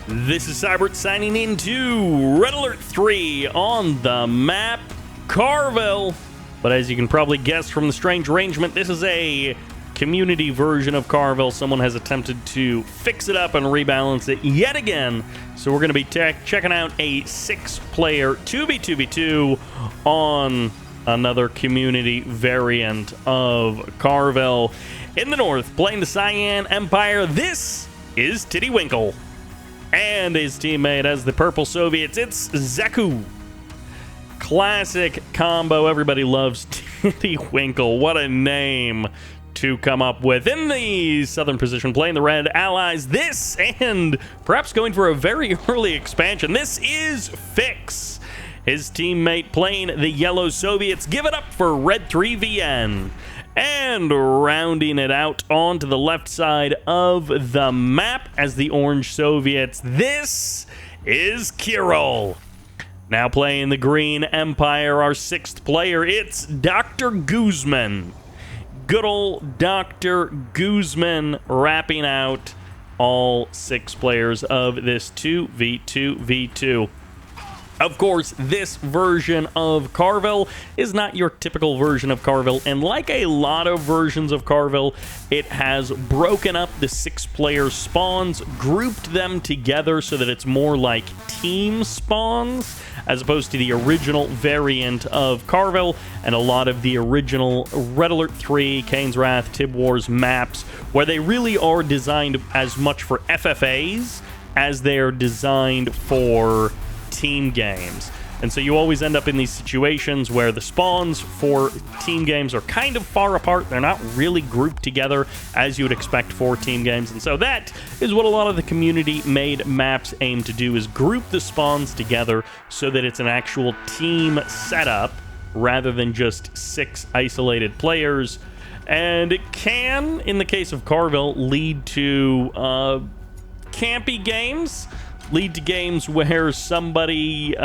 This is Sybert signing in to Red Alert 3 on the map Carville. But as you can probably guess from the strange arrangement, this is a community version of Carville. Someone has attempted to fix it up and rebalance it yet again. So we're going to be checking out a 6-player 2v2v2 on another community variant of Carville. In the north, playing the Cyan Empire, this is Tittywinkle. And his teammate as the Purple Soviets, it's Zaku. Classic combo. Everybody loves Tittywinkle. What a name to come up with. In the southern position, playing the Red Allies, this, and perhaps going for a very early expansion, this is FIXX. His teammate playing the Yellow Soviets. Give it up for Red 3VN. And rounding it out onto the left side of the map as the Orange Soviets, this is Kiril. Now playing the Green Empire, our 6th player, it's Dr.Guzman. Good old Dr. Guzman wrapping out all 6 players of this 2v2v2. Of course, this version of Carville is not your typical version of Carville, and like a lot of versions of Carville, it has broken up the 6-player spawns, grouped them together so that it's more like team spawns, as opposed to the original variant of Carville and a lot of the original Red Alert 3, Kane's Wrath, Tib Wars maps, where they really are designed as much for FFAs as they're designed for team games. And so you always end up in these situations where the spawns for team games are kind of far apart. They're not really grouped together as you would expect for team games. And so that is what a lot of the community-made maps aim to do, is group the spawns together so that it's an actual team setup rather than just 6 isolated players. And it can, in the case of Carville, lead to campy games, lead to games where somebody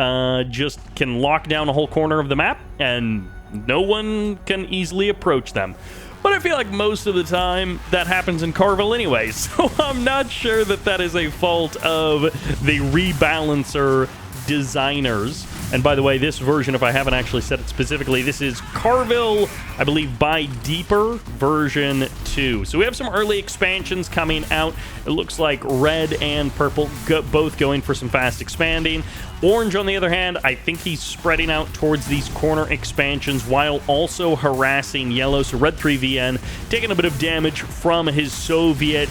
just can lock down a whole corner of the map and no one can easily approach them. But I feel like most of the time that happens in Carville anyway, so I'm not sure that that is a fault of the rebalancer designers. And by the way, this version, if I haven't actually said it specifically, this is Carville, I believe, by Deeper version 2. So we have some early expansions coming out. It looks like Red and Purple both going for some fast expanding. Orange, on the other hand, I think he's spreading out towards these corner expansions while also harassing Yellow. So Red 3VN taking a bit of damage from his Soviet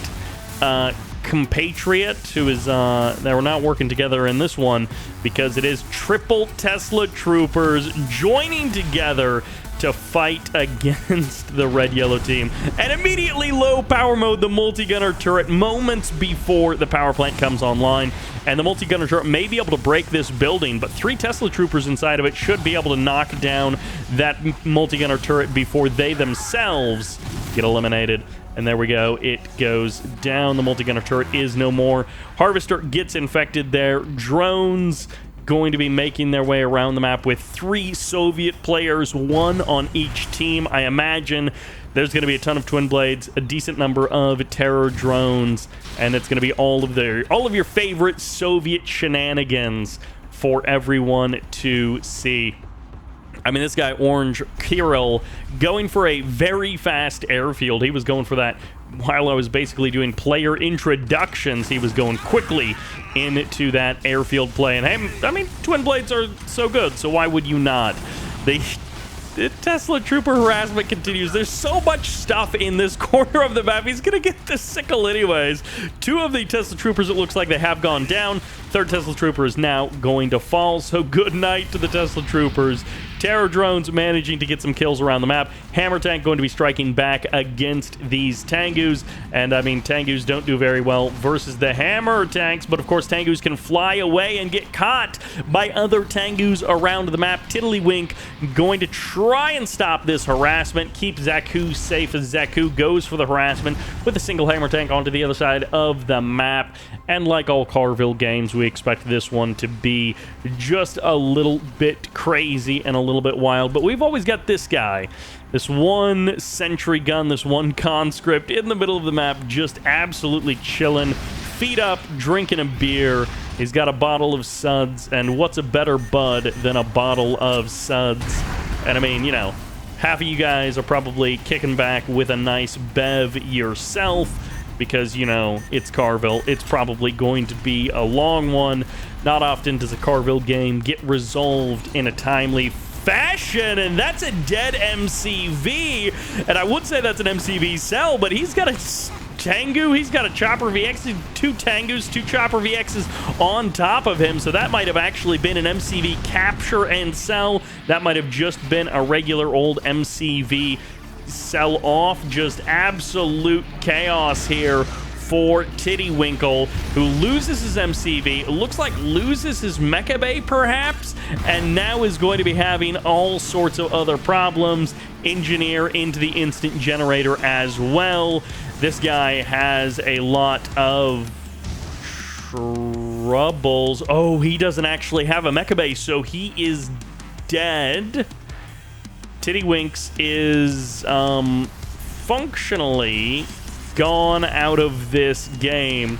compatriot, who is they were not working together in this one because it is triple Tesla troopers joining together to fight against the red-yellow team. And immediately low power mode the multi-gunner turret moments before the power plant comes online. And the multi-gunner turret may be able to break this building, but 3 Tesla troopers inside of it should be able to knock down that multi-gunner turret before they themselves get eliminated. And there we go. It goes down. The multi-gunner turret is no more. Harvester gets infected there. Drones going to be making their way around the map with 3 Soviet players, 1 on each team. I imagine there's going to be a ton of twin blades, a decent number of terror drones, and it's going to be all of your favorite Soviet shenanigans for everyone to see. I mean, this guy, Orange, Kiril, going for a very fast airfield. He was going for that while I was basically doing player introductions. He was going quickly into that airfield play. And, hey, I mean, twin blades are so good, so why would you not? The Tesla trooper harassment continues. There's so much stuff in this corner of the map. He's going to get the sickle anyways. 2 of the Tesla troopers, it looks like they have gone down. 3rd Tesla trooper is now going to fall. So good night to the Tesla troopers. Terror drones managing to get some kills around the map. Hammer tank going to be striking back against these Tengus. And I mean, Tengus don't do very well versus the hammer tanks. But of course, Tengus can fly away and get caught by other Tengus around the map. Tiddlywink going to try and stop this harassment. Keep Zaku safe as Zaku goes for the harassment with a single hammer tank onto the other side of the map. And like all Carville games, we expect this one to be just a little bit crazy and a little bit wild. But we've always got this guy, this one sentry gun, this one conscript in the middle of the map, just absolutely chilling, feet up, drinking a beer. He's got a bottle of suds, and what's a better bud than a bottle of suds? And I mean, you know, half of you guys are probably kicking back with a nice bev yourself because, you know, it's Carville. It's probably going to be a long one. Not often does a Carville game get resolved in a timely fashion, and that's a dead MCV. And I would say that's an MCV cell, but he's got a Tengu, he's got a Chopper VX, 2 Tengus, 2 Chopper VXs on top of him, so that might have actually been an MCV capture and sell. That might have just been a regular old MCV sell off. Just absolute chaos here for Tittywinkle, who loses his MCV, looks like loses his Mecha Bay perhaps, and now is going to be having all sorts of other problems. Engineer into the instant generator as well. This guy has a lot of troubles. Oh, he doesn't actually have a Mecha Bay, so he is dead. Tiddywinks is functionally gone out of this game.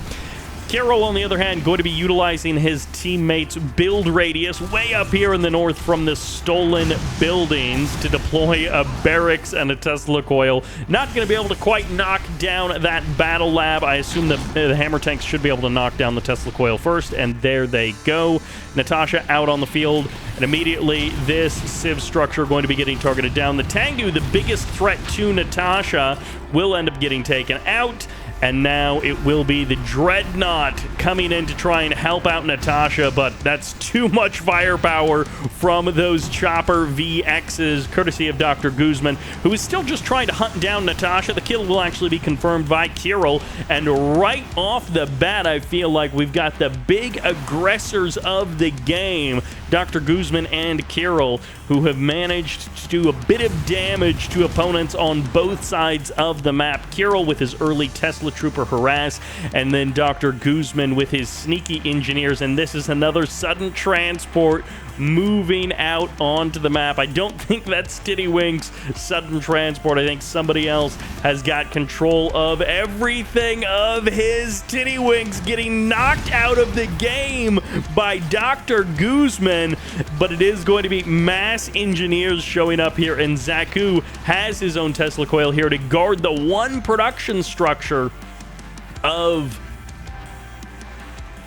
Kiril, on the other hand, going to be utilizing his teammates' build radius way up here in the north from the stolen buildings to deploy a barracks and a Tesla coil. Not going to be able to quite knock down that battle lab. I assume the hammer tanks should be able to knock down the Tesla coil first, and there they go. Natasha out on the field, and immediately this Civ structure going to be getting targeted down. The Tengu, the biggest threat to Natasha, will end up getting taken out. And now it will be the Dreadnought coming in to try and help out Natasha, but that's too much firepower from those Chopper VXs, courtesy of Dr. Guzman, who is still just trying to hunt down Natasha. The kill will actually be confirmed by Kiril, and right off the bat, I feel like we've got the big aggressors of the game, Dr. Guzman and Kiril, who have managed to do a bit of damage to opponents on both sides of the map. Kiril with his early Tesla Trooper harass, and then Dr. Guzman with his sneaky engineers, and this is another sudden transport moving out onto the map. I don't think that's Tittywinkle's sudden transport. I think somebody else has got control of everything of his. Tittywinkle's getting knocked out of the game by Dr. Guzman, but it is going to be mass engineers showing up here, and Zaku has his own Tesla coil here to guard the one production structure of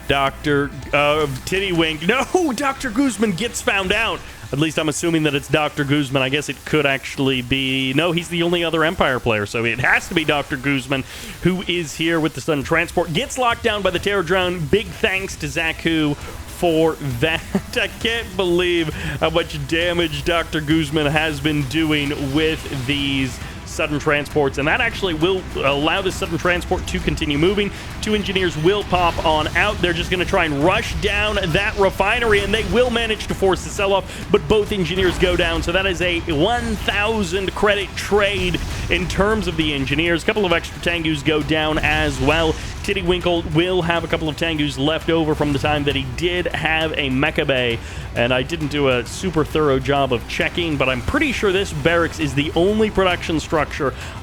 Tittywinkle. No, Dr. Guzman gets found out. At least I'm assuming that it's Dr. Guzman. I guess it could actually be... No, he's the only other Empire player, so it has to be Dr. Guzman, who is here with the sudden transport. Gets locked down by the Terror Drone. Big thanks to Zaku for that. I can't believe how much damage Dr. Guzman has been doing with these sudden transports, and that actually will allow this sudden transport to continue moving. 2 engineers will pop on out. They're just going to try and rush down that refinery, and they will manage to force the sell-off, but both engineers go down, so that is a 1,000 credit trade in terms of the engineers. A couple of extra Tengus go down as well. Tittywinkle will have a couple of Tengus left over from the time that he did have a Mecha Bay, and I didn't do a super thorough job of checking, but I'm pretty sure this barracks is the only production structure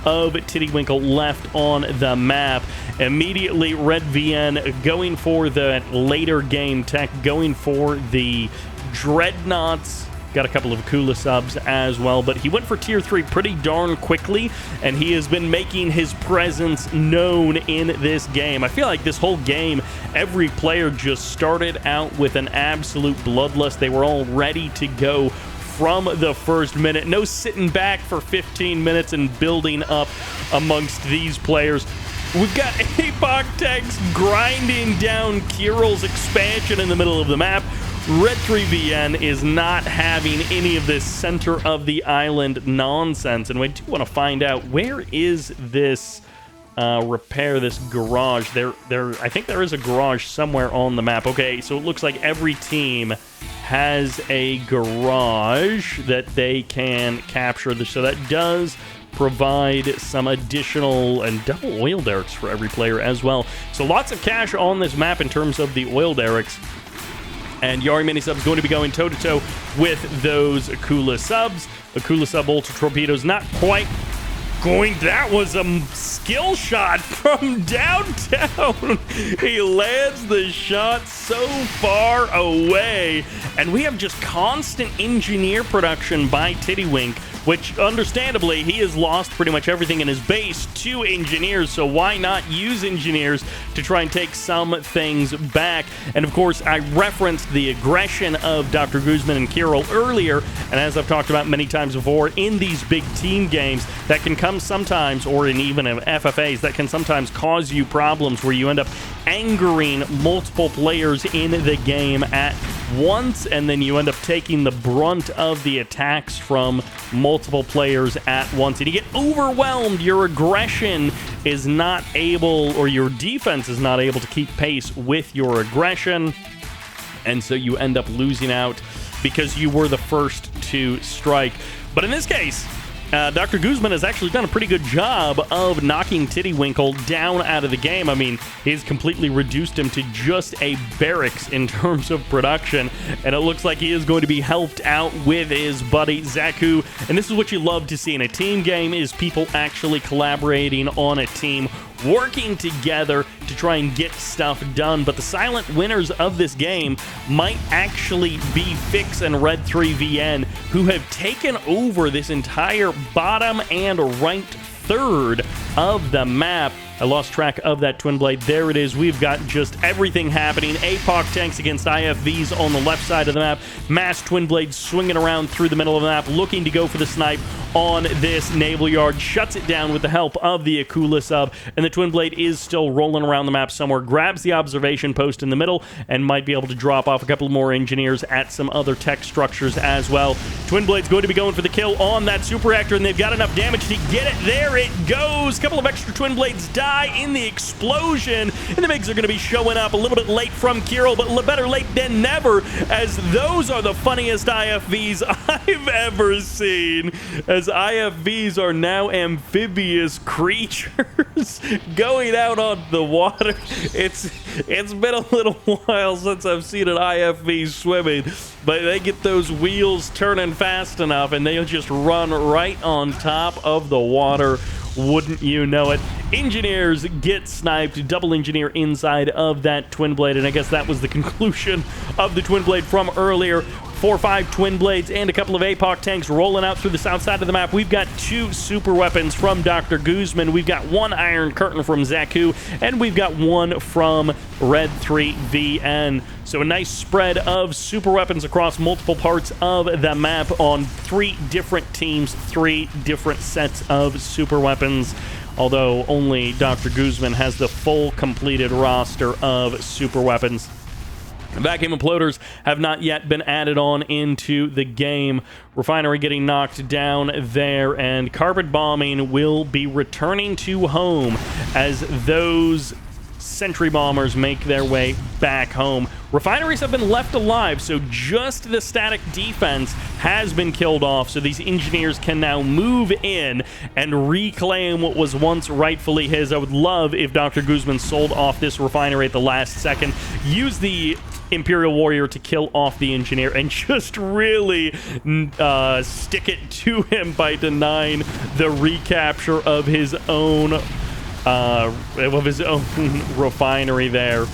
of Tittywinkle left on the map. Immediately, Red VN going for the later game tech, going for the Dreadnoughts. Got a couple of Kula subs as well, but he went for tier 3 pretty darn quickly, and he has been making his presence known in this game. I feel like this whole game, every player just started out with an absolute bloodlust. They were all ready to go from the first minute. No sitting back for 15 minutes and building up amongst these players. We've got APOC tanks grinding down Kiril's expansion in the middle of the map. Red 3VN is not having any of this center of the island nonsense, and we do want to find out where is this repair, this garage. I think there is a garage somewhere on the map. Okay, so it looks like every team has a garage that they can capture, so that does provide some additional and double oil derricks for every player as well. So lots of cash on this map in terms of the oil derricks. And Yari Mini Sub's going to be going toe-to-toe with those Akula subs. Akula sub ultra torpedoes not quite That was a skill shot from downtown. He lands the shot so far away. And we have just constant engineer production by Tittywinkle, which understandably he has lost pretty much everything in his base to engineers, so why not use engineers to try and take some things back? And of course, I referenced the aggression of Dr. Guzman and Kiril earlier, and as I've talked about many times before, in these big team games that can come sometimes, or in even FFAs, that can sometimes cause you problems where you end up angering multiple players in the game at once, and then you end up taking the brunt of the attacks from multiple players at once, and you get overwhelmed. Your aggression is not able, or your defense is not able to keep pace with your aggression, and so you end up losing out because you were the first to strike. But in this case, Dr. Guzman has actually done a pretty good job of knocking Tittywinkle down out of the game. I mean, he's completely reduced him to just a barracks in terms of production, and it looks like he is going to be helped out with his buddy Zaku. And this is what you love to see in a team game, is people actually collaborating on a team, working together to try and get stuff done. But the silent winners of this game might actually be FIXX and Red 3 VN, who have taken over this entire bottom and right third of the map. I lost track of that twin blade. There it is. We've got just everything happening. APOC tanks against IFVs on the left side of the map. Mass twin blades swinging around through the middle of the map, looking to go for the snipe on this naval yard. Shuts it down with the help of the Akula sub, and the twin blade is still rolling around the map somewhere. Grabs the observation post in the middle and might be able to drop off a couple more engineers at some other tech structures as well. Twin blade's going to be going for the kill on that super reactor, and they've got enough damage to get it. There it goes. A couple of extra twin blades die in the explosion, and the MiGs are going to be showing up a little bit late from Kiril, but better late than never, as those are the funniest IFVs I've ever seen, as IFVs are now amphibious creatures going out on the water. It's been a little while since I've seen an IFV swimming, but they get those wheels turning fast enough and they'll just run right on top of the water. Wouldn't you know it? Engineers get sniped, double engineer inside of that twin blade, and I guess that was the conclusion of the twin blade from earlier. 4 or 5 twin blades and a couple of APOC tanks rolling out through the south side of the map. We've got 2 super weapons from Dr. Guzman. We've got 1 Iron Curtain from Zaku, and we've got 1 from Red 3 VN. So a nice spread of super weapons across multiple parts of the map on 3 different teams, 3 different sets of super weapons. Although only Dr. Guzman has the full completed roster of super weapons. Vacuum imploders have not yet been added on into the game. Refinery getting knocked down there, and carpet bombing will be returning to home as those sentry bombers make their way back home. Refineries have been left alive, so just the static defense has been killed off, so these engineers can now move in and reclaim what was once rightfully his. I would love if Dr. Guzman sold off this refinery at the last second, use the Imperial Warrior to kill off the engineer, and just really stick it to him by denying the recapture of his own refinery there.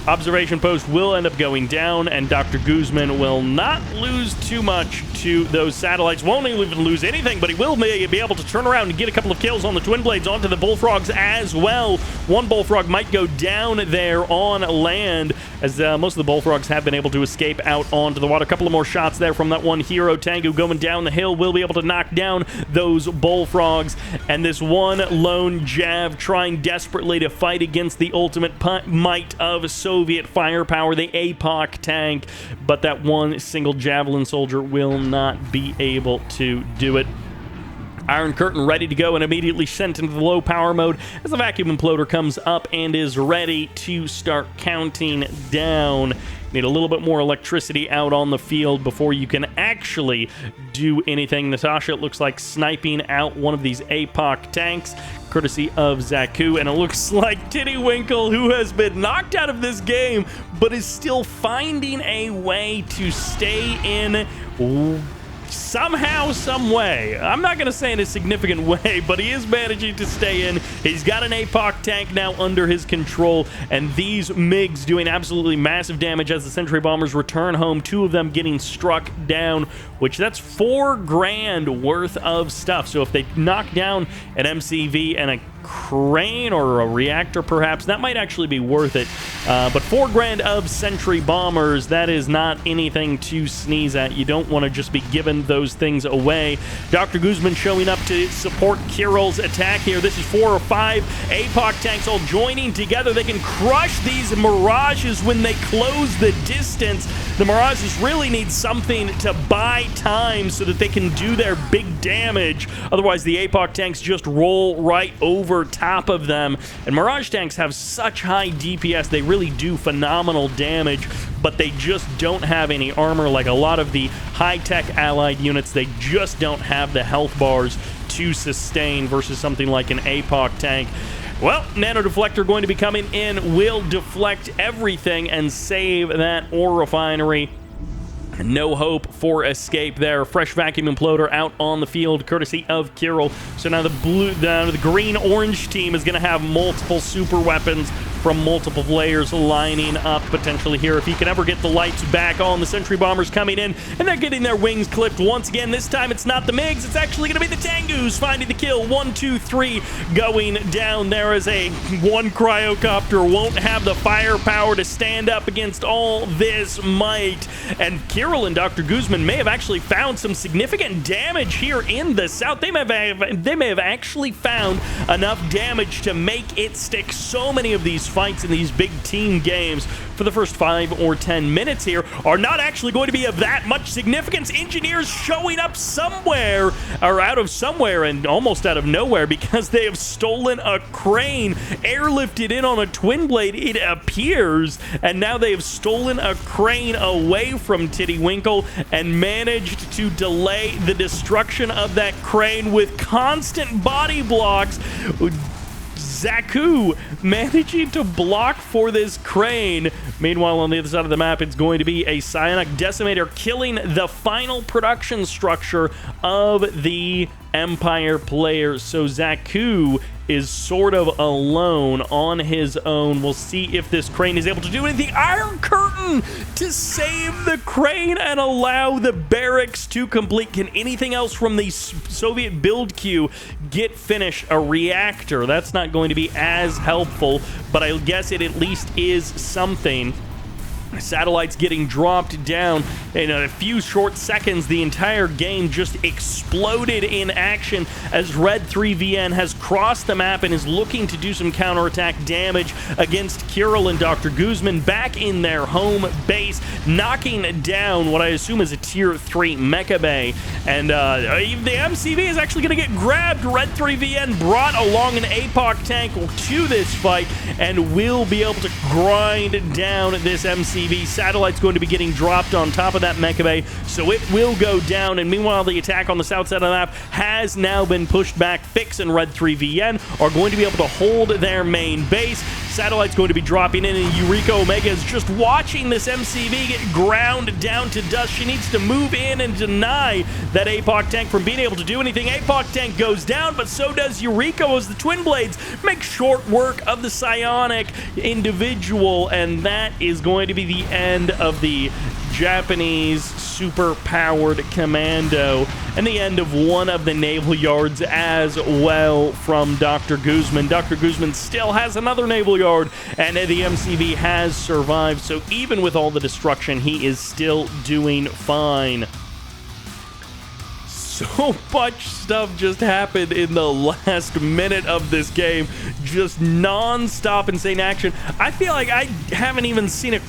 Observation post will end up going down, and Dr. Guzman will not lose too much to those satellites. Won't even lose anything, but he will be able to turn around and get a couple of kills on the twin blades onto the bullfrogs as well. One bullfrog might go down there on land, as most of the bullfrogs have been able to escape out onto the water. A couple of more shots there from that one hero Tango going down the hill will be able to knock down those bullfrogs, and this one lone Jav trying desperately to fight against the ultimate might of Soviet firepower, the APOC tank, but that one single Javelin soldier will not be able to do it. Iron Curtain ready to go and immediately sent into the low power mode as the vacuum imploder comes up and is ready to start counting down. Need a little bit more electricity out on the field before you can actually do anything. Natasha, it looks like, sniping out one of these APOC tanks, courtesy of Zaku, and it looks like Tittywinkle, who has been knocked out of this game, but is still finding a way to stay in somehow, some way, I'm not going to say in a significant way, but he is managing to stay in. He's got an APOC tank now under his control, and these MiGs doing absolutely massive damage as the Sentry Bombers return home, 2 of them getting struck down, which that's 4 grand worth of stuff. So if they knock down an MCV and a crane or a reactor perhaps, that might actually be worth it. But 4 grand of Sentry Bombers, that is not anything to sneeze at. You don't want to just be giving those things away. Dr. Guzman showing up to support Kiril's attack here. This is 4 or 5 APOC tanks all joining together. They can crush these Mirages when they close the distance. The Mirages really need something to buy time so that they can do their big damage. Otherwise, the APOC tanks just roll right over top of them. And Mirage tanks have such high DPS, they really do phenomenal damage, but they just don't have any armor like a lot of the high-tech allied units. They just don't have the health bars to sustain versus something like an APOC tank. Well, Nano Deflector going to be coming in, will deflect everything and save that ore refinery. No hope for escape there. Fresh vacuum imploder out on the field, courtesy of Kiril. So now the green-orange team is going to have multiple super weapons from multiple layers lining up potentially here. If he can ever get the lights back on, the Sentry Bombers coming in, and they're getting their wings clipped once again. This time it's not the MiGs, it's actually going to be the Tengus finding the kill. 1, 2, 3 going down. There is a 1 cryocopter, won't have the firepower to stand up against all this might. And Kiril and Dr. Guzman may have actually found some significant damage here in the south. They may have actually found enough damage to make it stick. So many of these fights in these big team games for the first 5 or 10 minutes here are not actually going to be of that much significance. Engineers showing up somewhere, or out of somewhere and almost out of nowhere, because they have stolen a crane, airlifted in on a twin blade, it appears, and now they have stolen a crane away from Tittywinkle and managed to delay the destruction of that crane with constant body blocks. Zaku managing to block for this crane. Meanwhile, on the other side of the map, it's going to be a psionic decimator killing the final production structure of the Empire players. So Zaku is sort of alone on his own. We'll see if this crane is able to do anything. Iron Curtain to save the crane and allow the barracks to complete. Can anything else from the Soviet build queue get finished? A reactor, that's not going to be as helpful, but I guess it at least is something. Satellites getting dropped down in a few short seconds. The entire game just exploded in action as Red 3VN has crossed the map and is looking to do some counterattack damage against Kiril and Dr. Guzman back in their home base, knocking down what I assume is a tier 3 mecha bay. And the MCV is actually going to get grabbed. Red 3VN brought along an APOC tank to this fight and will be able to grind down this MCV. Satellite's going to be getting dropped on top of that mecha bay, so it will go down. And meanwhile, the attack on the south side of the map has now been pushed back. FIXX and Red 3VN are going to be able to hold their main base. Satellite's going to be dropping in, and Eureka Omega is just watching this MCV get ground down to dust. She needs to move in and deny that APOC tank from being able to do anything. APOC tank goes down, but so does Eureka as the twin blades make short work of the psionic individual, and that is going to be the end of the Japanese super-powered commando, and the end of one of the naval yards as well from Dr. Guzman. Dr. Guzman still has another naval yard, and the MCV has survived, so even with all the destruction, he is still doing fine. So much stuff just happened in the last minute of this game. Just non-stop insane action. I feel like I haven't even seen a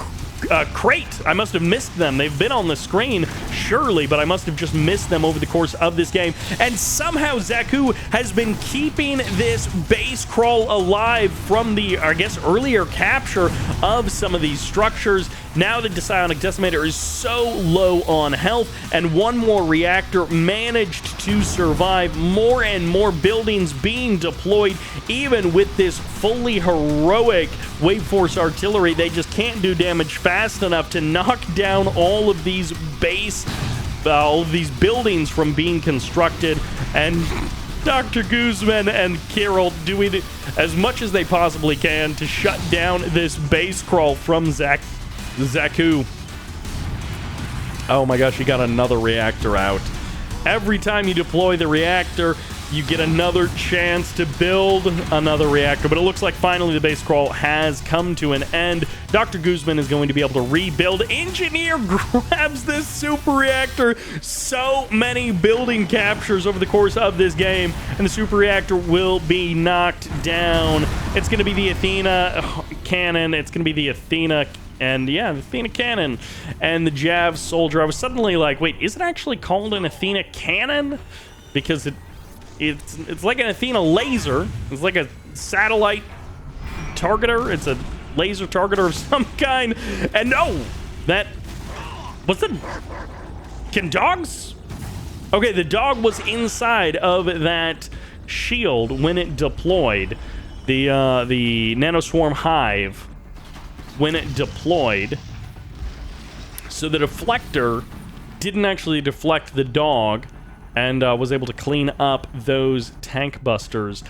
crate. I must have missed them. They've been on the screen, surely, but I must have just missed them over the course of this game. And somehow Zaku has been keeping this base crawl alive from the, I guess, earlier capture of some of these structures. Now the psionic decimator is so low on health, and one more reactor managed to survive. More and more buildings being deployed, even with this fully heroic Wave Force artillery. They just can't do damage fast enough to knock down all of these base all of these buildings from being constructed, and Dr. Guzman and Kiril doing as much as they possibly can to shut down this base crawl from Zaku. Oh my gosh, you got another reactor out. Every time you deploy the reactor, you get another chance to build another reactor. But it looks like finally the base crawl has come to an end. Dr. Guzman is going to be able to rebuild. Engineer grabs this super reactor. So many building captures over the course of this game, and the super reactor will be knocked down. It's going to be the Athena cannon. It's going to be the Athena, and yeah, the Athena cannon and the Jav soldier. I was suddenly like, wait, is it actually called an Athena cannon? Because it's like an Athena laser. It's like a satellite targeter. It's a laser targeter of some kind. And no, that was it. Can dogs? Okay, the dog was inside of that shield when it deployed. The nanoswarm hive when it deployed. So the deflector didn't actually deflect the dog, and was able to clean up those tank busters.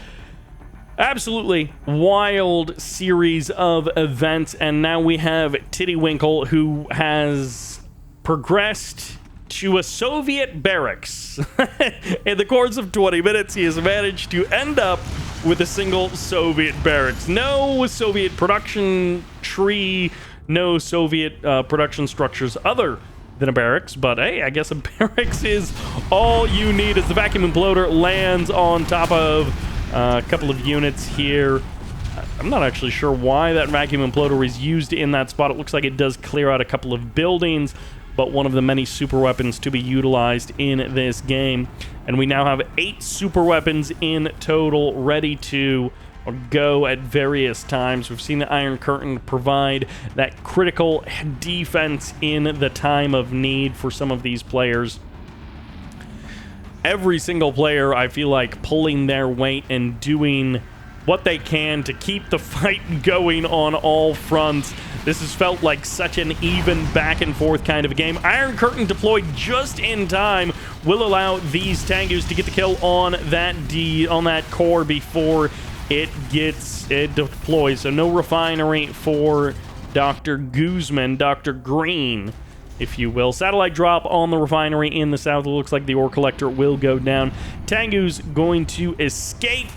Absolutely wild series of events, and now we have Tittywinkle, who has progressed to a Soviet barracks. In the course of 20 minutes, he has managed to end up with a single Soviet barracks. No Soviet production tree, no Soviet production structures other than a barracks, but hey, I guess a barracks is all you need as the vacuum imploder lands on top of a couple of units here. I'm not actually sure why that vacuum imploder was used in that spot. It looks like it does clear out a couple of buildings, but one of the many super weapons to be utilized in this game. And we now have 8 super weapons in total ready to go at various times. We've seen the Iron Curtain provide that critical defense in the time of need for some of these players. Every single player, I feel like, pulling their weight and doing what they can to keep the fight going on all fronts. This has felt like such an even back and forth kind of a game. Iron Curtain deployed just in time will allow these Tengus to get the kill on that core before it deploys. So no refinery for Dr. Guzman, Dr. Green, if you will. Satellite drop on the refinery in the south. It looks like the ore collector will go down. Tengu's going to escape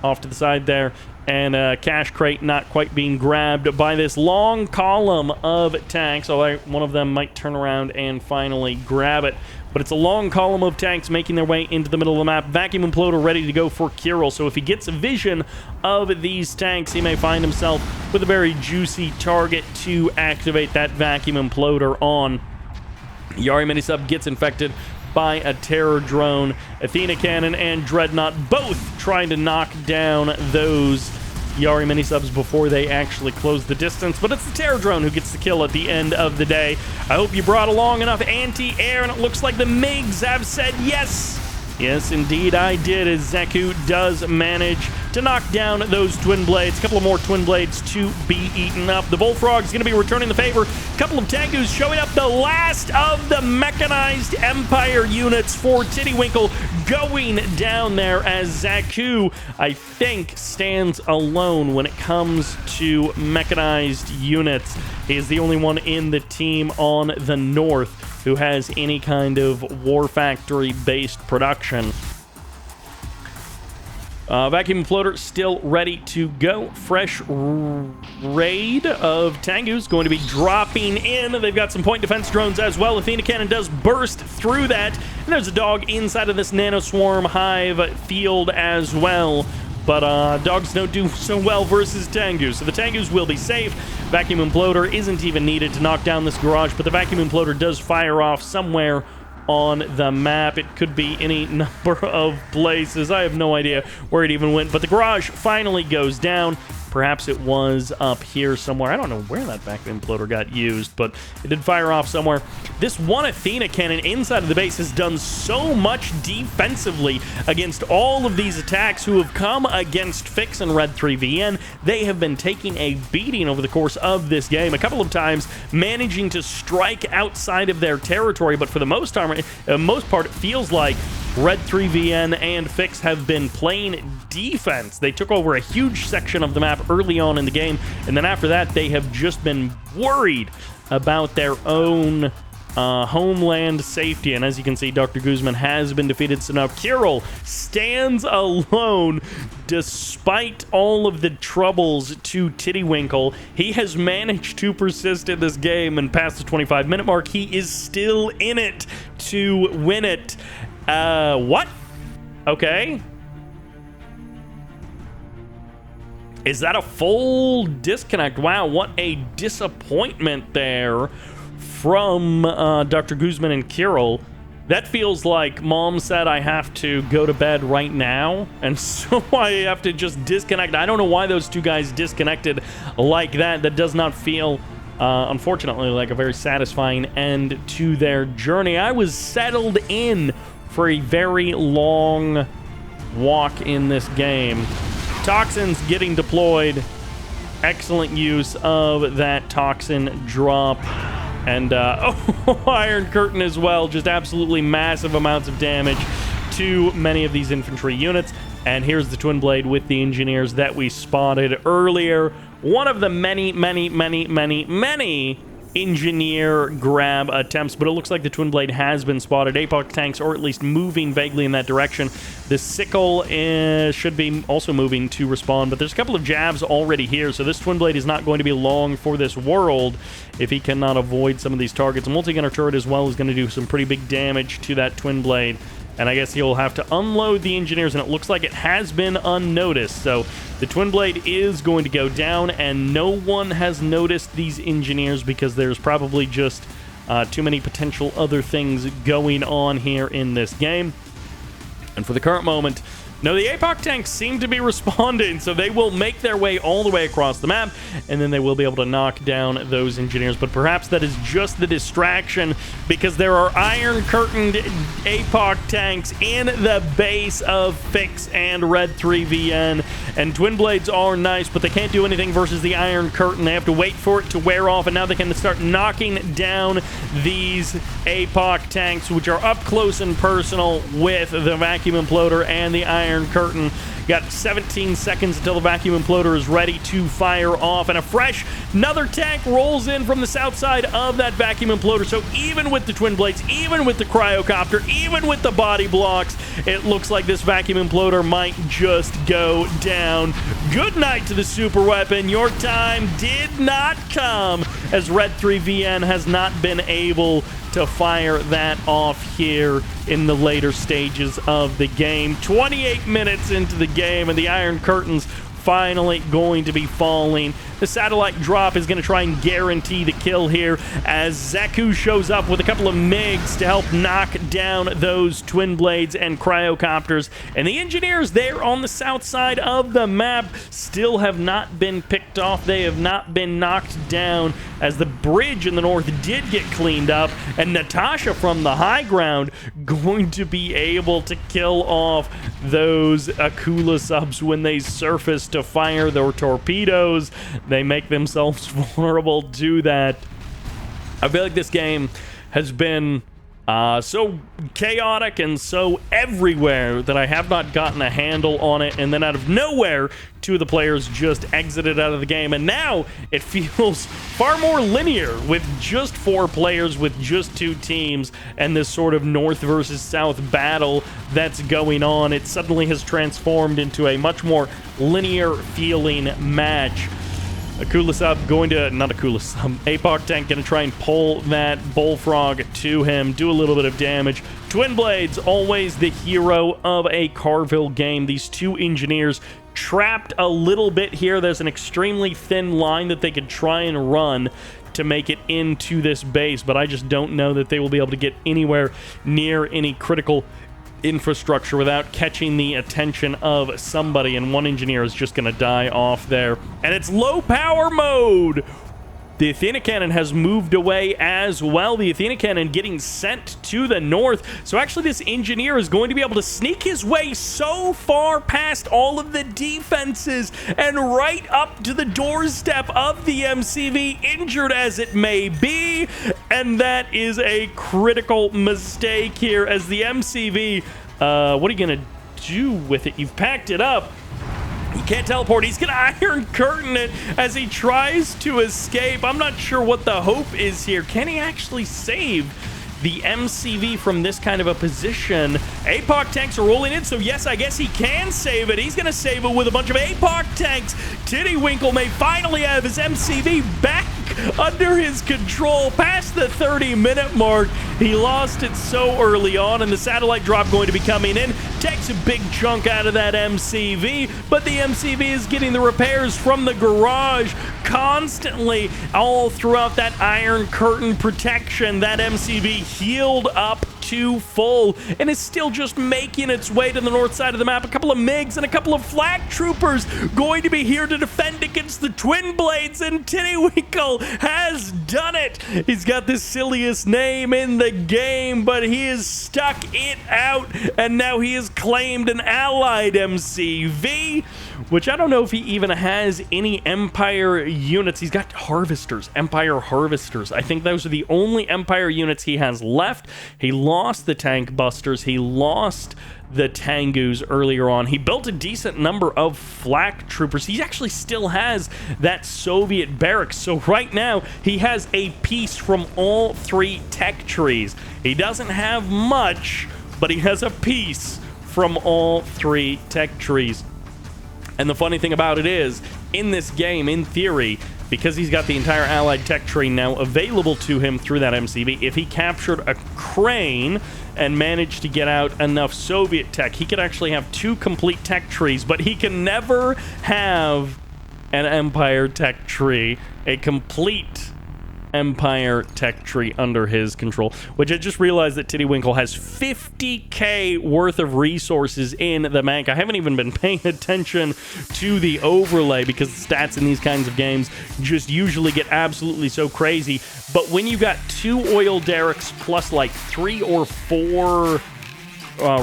off to the side there, and cash crate not quite being grabbed by this long column of tanks, although one of them might turn around and finally grab it. But it's a long column of tanks making their way into the middle of the map. Vacuum imploder ready to go for Kiril. So if he gets a vision of these tanks, he may find himself with a very juicy target to activate that vacuum imploder on. Yari Minisub gets infected by a terror drone. Athena Cannon and Dreadnought both trying to knock down those Yari Minisubs before they actually close the distance, but it's the terror drone who gets the kill at the end of the day. I hope you brought along enough anti-air, and it looks like the MiGs have said yes. Yes, indeed I did, as Zaku does manage to knock down those twin blades. A couple of more twin blades to be eaten up. The Bullfrog's going to be returning the favor. A couple of Tengus showing up. The last of the mechanized Empire units for Tittywinkle going down there, as Zaku, I think, stands alone when it comes to mechanized units. He is the only one in the team on the north who has any kind of War Factory-based production. Vacuum Floater still ready to go. Fresh raid of Tengus going to be dropping in. They've got some point defense drones as well. Athena Cannon does burst through that. And there's a dog inside of this Nanoswarm Hive field as well. But dogs don't do so well versus Tengus. So the Tengus will be safe. Vacuum Imploder isn't even needed to knock down this garage, but the Vacuum Imploder does fire off somewhere on the map. It could be any number of places. I have no idea where it even went, but the garage finally goes down. Perhaps it was up here somewhere. I don't know where that vacuum imploder got used, but it did fire off somewhere. This one Athena cannon inside of the base has done so much defensively against all of these attacks who have come against FIXX and Red 3 VN. They have been taking a beating over the course of this game, a couple of times managing to strike outside of their territory, but for the most part, it feels like Red 3 VN and FIXX have been playing defense. They took over a huge section of the map early on in the game, and then after that, they have just been worried about their own homeland safety. And as you can see, Dr.Guzman has been defeated, so now Kiril stands alone despite all of the troubles to Tittywinkle. He has managed to persist in this game, and past the 25-minute mark, he is still in it to win it. What? Okay. Is that a full disconnect? Wow, what a disappointment there from Dr. Guzman and Kiril. That feels like Mom said I have to go to bed right now, and so I have to just disconnect. I don't know why those two guys disconnected like that. That does not feel, unfortunately, like a very satisfying end to their journey. I was settled in for a very long walk in this game. Toxins getting deployed. Excellent use of that toxin drop. And, oh, Iron Curtain as well. Just absolutely massive amounts of damage to many of these infantry units. And here's the Twin Blade with the engineers that we spotted earlier. One of the many engineer grab attempts, but it looks like the Twin Blade has been spotted. APOC tanks, or at least moving vaguely in that direction. The sickle should be also moving to respawn, but there's a couple of jabs already here, so this Twin Blade is not going to be long for this world if he cannot avoid some of these targets. A multi-gunner turret as well is going to do some pretty big damage to that Twin Blade, and I guess he'll have to unload the engineers, and it looks like it has been unnoticed. So the Twin Blade is going to go down, and no one has noticed these engineers because there's probably just too many potential other things going on here in this game. And for the current moment, no, the APOC tanks seem to be responding, so they will make their way all the way across the map, and then they will be able to knock down those engineers. But perhaps that is just the distraction, because there are iron-curtained APOC tanks in the base of FIXX and Red 3 VN, and Twin Blades are nice, but they can't do anything versus the Iron Curtain. They have to wait for it to wear off, and now they can start knocking down these APOC tanks, which are up close and personal with the vacuum imploder and the Iron Curtain. Got 17 seconds until the vacuum imploder is ready to fire off, and another tank rolls in from the south side of that vacuum imploder. So even with the Twin Blades, even with the cryocopter, even with the body blocks, it looks like this vacuum imploder might just go down. Good night to the super weapon. Your time did not come, as Red 3 VN has not been able to fire that off here in the later stages of the game. 28 minutes into the game, and the Iron Curtain's finally going to be falling. The satellite drop is going to try and guarantee the kill here, as Zaku shows up with a couple of MiGs to help knock down those Twin Blades and cryocopters. And the engineers there on the south side of the map still have not been picked off. They have not been knocked down, as the bridge in the north did get cleaned up, and Natasha from the high ground going to be able to kill off those Akula subs when they surface to fire their torpedoes. They make themselves vulnerable to that. I feel like this game has been so chaotic and so everywhere that I have not gotten a handle on it, and then out of nowhere, two of the players just exited out of the game, and now it feels far more linear with just 4 players, with just 2 teams, and this sort of north versus south battle that's going on. It suddenly has transformed into a much more linear feeling match. Akula sub going to, not Akula sub, APOC tank going to try and pull that bullfrog to him, do a little bit of damage. Twin Blades, always the hero of a Carville game. These 2 engineers trapped a little bit here. There's an extremely thin line that they could try and run to make it into this base, but I just don't know that they will be able to get anywhere near any critical infrastructure without catching the attention of somebody, and one engineer is just going to die off there. And it's low power mode. The Athena Cannon has moved away as well. The Athena Cannon getting sent to the north. So actually this engineer is going to be able to sneak his way so far past all of the defenses and right up to the doorstep of the MCV, injured as it may be. And that is a critical mistake here, as the MCV, what are you going to do with it? You've packed it up. He can't teleport. He's going to Iron Curtain it as he tries to escape. I'm not sure what the hope is here. Can he actually save the MCV from this kind of a position? APOC tanks are rolling in, so yes, I guess he can save it. He's going to save it with a bunch of APOC tanks. Tittywinkle may finally have his MCV back under his control past the 30-minute mark. He lost it so early on, and the satellite drop going to be coming in. Takes a big chunk out of that MCV, but the MCV is getting the repairs from the garage constantly all throughout that Iron Curtain protection. That MCV healed up to full and is still just making its way to the north side of the map. A couple of MiGs and a couple of flak troopers going to be here to defend against the Twin Blades, and Tittywinkle has done it. He's got the silliest name in the game, but he has stuck it out, and now he has claimed an allied MCV, which I don't know if he even has any Empire units. He's got Harvesters, Empire Harvesters. I think those are the only Empire units he has left. He lost the Tank Busters. He lost the Tengus earlier on. He built a decent number of flak troopers. He actually still has that Soviet barracks. So right now, he has a piece from all three tech trees. He doesn't have much, but he has a piece from all three tech trees. And the funny thing about it is, in this game, in theory, because he's got the entire allied tech tree now available to him through that MCV, if he captured a crane and managed to get out enough Soviet tech, he could actually have two complete tech trees, but he can never have an Empire tech tree, a complete Empire tech tree under his control, which I just realized that Tittywinkle has 50k worth of resources in the bank. I haven't even been paying attention to the overlay because the stats in these kinds of games just usually get absolutely so crazy. But when you got 2 oil derricks plus like 3 or 4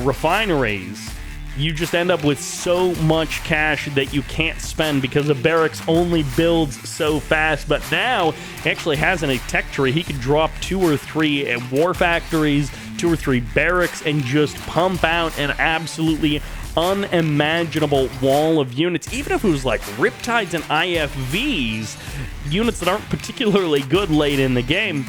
refineries, you just end up with so much cash that you can't spend because the barracks only builds so fast. But now he actually has a tech tree. He could drop 2 or 3 war factories, 2 or 3 barracks, and just pump out an absolutely unimaginable wall of units. Even if it was like Riptides and IFVs, units that aren't particularly good late in the game,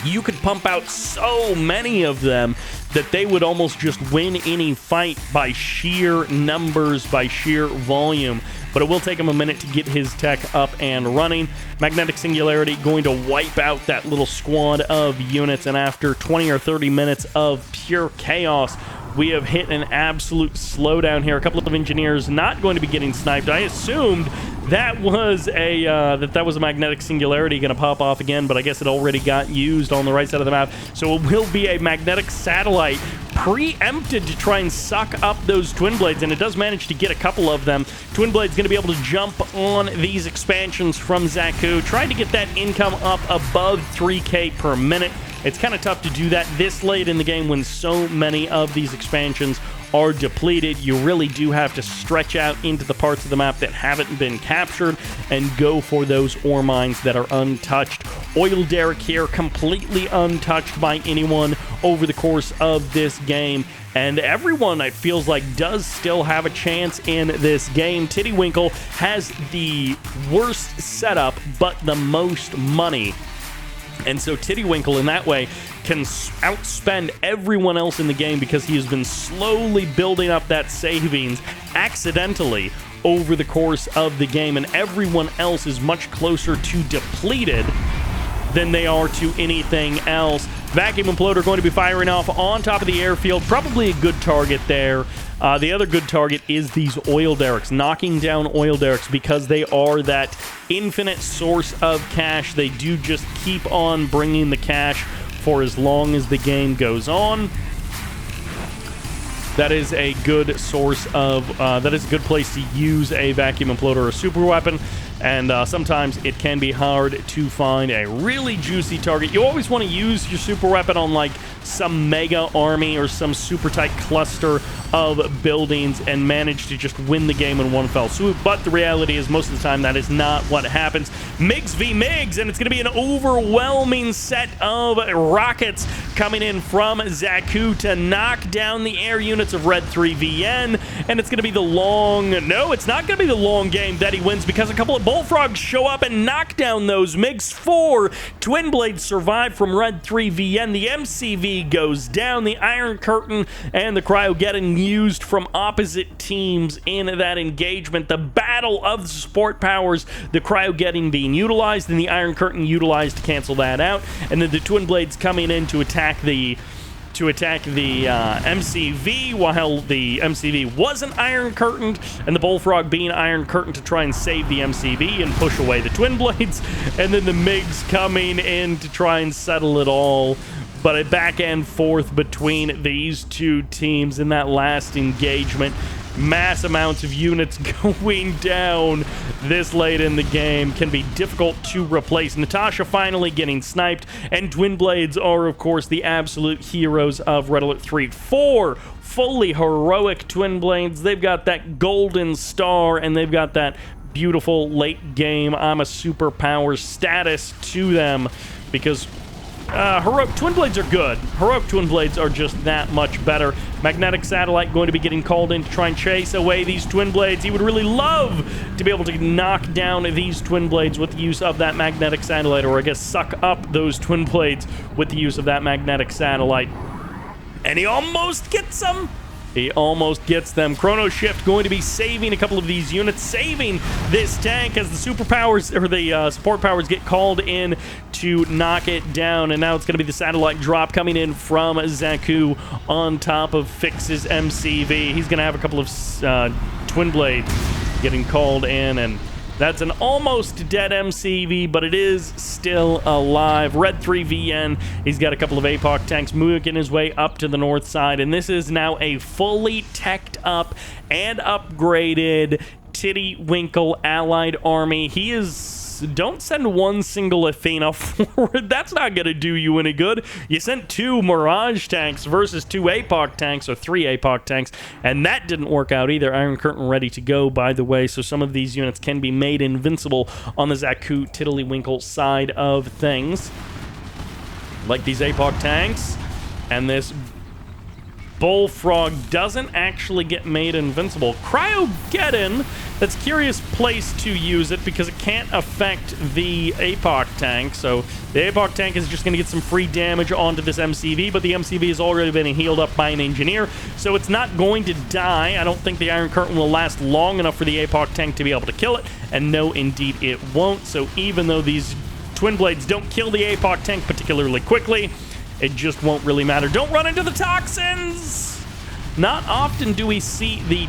you could pump out so many of them that they would almost just win any fight by sheer numbers, by sheer volume. But it will take him a minute to get his tech up and running. Magnetic Singularity going to wipe out that little squad of units, and after 20 or 30 minutes of pure chaos, we have hit an absolute slowdown here. A couple of engineers not going to be getting sniped. I assumed that was a magnetic singularity going to pop off again, but I guess it already got used on the right side of the map. So it will be a magnetic satellite preempted to try and suck up those Twin Blades, and it does manage to get a couple of them. Twin Blade's going to be able to jump on these expansions from Zaku, trying to get that income up above 3k per minute. It's kind of tough to do that this late in the game when so many of these expansions are depleted. You really do have to stretch out into the parts of the map that haven't been captured and go for those ore mines that are untouched. Oil derrick here, completely untouched by anyone over the course of this game. And everyone, it feels like, does still have a chance in this game. Tittywinkle has the worst setup, but the most money. And so Tittywinkle, in that way, can outspend everyone else in the game because he has been slowly building up that savings accidentally over the course of the game, and everyone else is much closer to depleted than they are to anything else. Vacuum Imploder going to be firing off on top of the airfield. Probably a good target there. The other good target is these oil derricks, knocking down oil derricks because they are that infinite source of cash. They do just keep on bringing the cash for as long as the game goes on. that is a good source of, that is a good place to use a vacuum imploder or a super weapon. And sometimes it can be hard to find a really juicy target. You always want to use your super weapon on like some mega army or some super tight cluster of buildings and manage to just win the game in one fell swoop. But the reality is most of the time that is not what happens. MiGs v MiGs, and it's going to be an overwhelming set of rockets coming in from Zaku to knock down the air units of Red 3 VN. And it's going to be the long... No, it's not going to be the long game that he wins, because a couple of Bullfrogs show up and knock down those MiGs. 4 Twin Blades survive from Red 3 VN. The MCV goes down. The Iron Curtain and the Cryogeddon used from opposite teams in that engagement. The battle of the support powers, the Cryogeddon being utilized and the Iron Curtain utilized to cancel that out. And then the Twin Blades coming in to attack the MCV, while the MCV wasn't Iron Curtained, and the Bullfrog being Iron Curtained to try and save the MCV and push away the Twin Blades, and then the MiGs coming in to try and settle it all. But a back and forth between these two teams in that last engagement. Mass amounts of units going down this late in the game can be difficult to replace. Natasha finally getting sniped, and Twin Blades are, of course, the absolute heroes of Red Alert 3. 4 fully heroic Twin Blades. They've got that golden star, and they've got that beautiful late game I'm a superpower status to them, because heroic Twin Blades are good. Heroic Twin Blades are just that much better. Magnetic Satellite going to be getting called in to try and chase away these Twin Blades. He would really love to be able to knock down these Twin Blades with the use of that Magnetic Satellite, or I guess suck up those Twin Blades with the use of that Magnetic Satellite. And he almost gets them. He almost gets them. Chrono Shift going to be saving a couple of these units, saving this tank as the superpowers, or the support powers, get called in to knock it down. And now it's going to be the satellite drop coming in from Zaku on top of FIXX's MCV. He's going to have a couple of Twin Blades getting called in, and that's an almost dead MCV, but it is still alive. Red 3 VN, he's got a couple of APOC tanks moving his way up to the north side, and this is now a fully teched up and upgraded Tittywinkle allied army. He is... Don't send one single Athena forward. That's not going to do you any good. You sent 2 Mirage tanks versus 2 APOC tanks, or 3 APOC tanks, and that didn't work out either. Iron Curtain ready to go, by the way, so some of these units can be made invincible on the Zaku Tittywinkle side of things. Like these APOC tanks, and this Bullfrog doesn't actually get made invincible. Cryogeddon, that's a curious place to use it because it can't affect the APOC tank. So the APOC tank is just going to get some free damage onto this MCV, but the MCV has already been healed up by an engineer, so it's not going to die. I don't think the Iron Curtain will last long enough for the APOC tank to be able to kill it, and no, indeed it won't. So even though these Twin Blades don't kill the APOC tank particularly quickly, it just won't really matter. Don't run into the toxins! Not often do we see the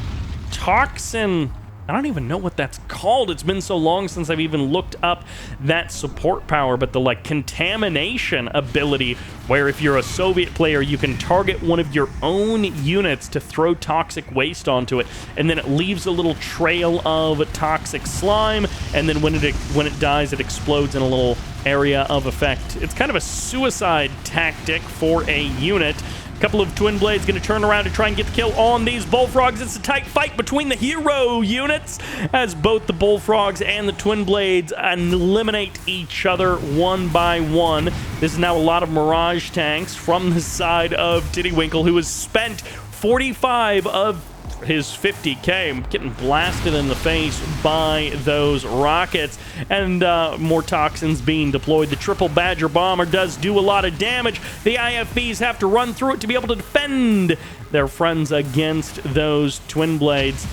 toxin... I don't even know what that's called. It's been so long since I've even looked up that support power, but the, like, contamination ability, where if you're a Soviet player, you can target one of your own units to throw toxic waste onto it, and then it leaves a little trail of toxic slime, and then when it dies, it explodes in a little area of effect. It's kind of a suicide tactic for a unit. A couple of Twin Blades going to turn around to try and get the kill on these Bullfrogs. It's a tight fight between the hero units as both the Bullfrogs and the Twin Blades eliminate each other one by one. This is now a lot of Mirage tanks from the side of Tittywinkle, who has spent 45 of his 50k getting blasted in the face by those rockets, and more toxins being deployed. The triple Badger bomber does do a lot of damage. The IFBs have to run through it to be able to defend their friends against those Twin Blades.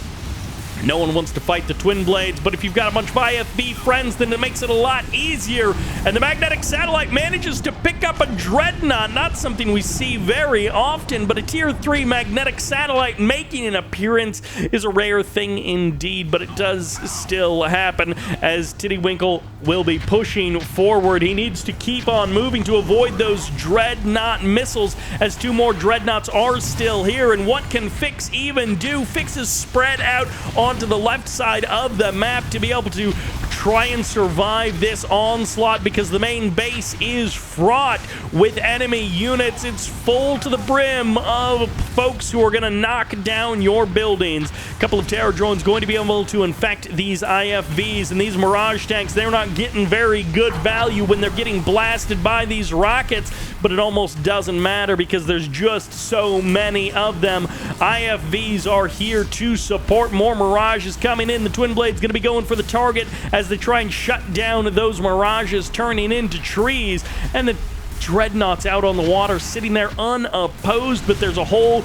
No one wants to fight the Twin Blades, but if you've got a bunch of IFV friends, then it makes it a lot easier. And the magnetic satellite manages to pick up a dreadnought. Not something we see very often, but a tier 3 magnetic satellite making an appearance is a rare thing indeed, but it does still happen as Tittywinkle will be pushing forward. He needs to keep on moving to avoid those dreadnought missiles, as 2 more dreadnoughts are still here. And what can FIXX even do? FIXX is spread out onto the left side of the map to be able to try and survive this onslaught, because the main base is fraught with enemy units. It's full to the brim of folks who are going to knock down your buildings. A couple of terror drones going to be able to infect these IFVs, and these Mirage tanks, they're not getting very good value when they're getting blasted by these rockets, but it almost doesn't matter because there's just so many of them. IFVs are here to support. More Mirages coming in. The Twin Blade's going to be going for the target as they try and shut down those Mirages turning into trees, and the Dreadnoughts out on the water sitting there unopposed, but there's a whole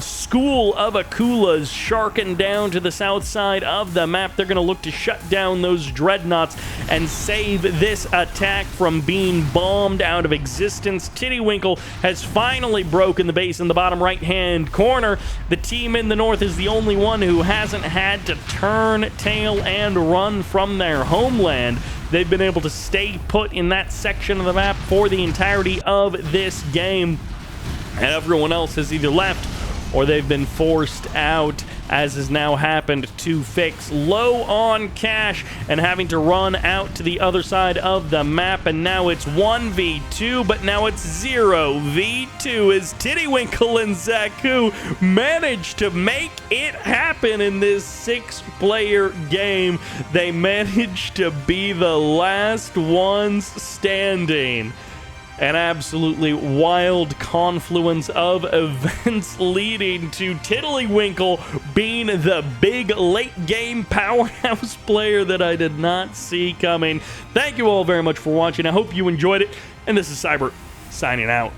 school of Akulas sharking down to the south side of the map. They're going to look to shut down those Dreadnoughts and save this attack from being bombed out of existence. Tittywinkle has finally broken the base in the bottom right-hand corner. The team in the north is the only one who hasn't had to turn tail and run from their homeland. They've been able to stay put in that section of the map for the entirety of this game, and everyone else has either left or they've been forced out, as has now happened to FIXX. Low on cash and having to run out to the other side of the map, and now it's 1v2, but now it's 0v2 as Tittywinkle and Zaku managed to make it happen in this 6-player game. They managed to be the last ones standing. An absolutely wild confluence of events leading to Tittywinkle being the big late-game powerhouse player that I did not see coming. Thank you all very much for watching. I hope you enjoyed it, and this is Sybert signing out.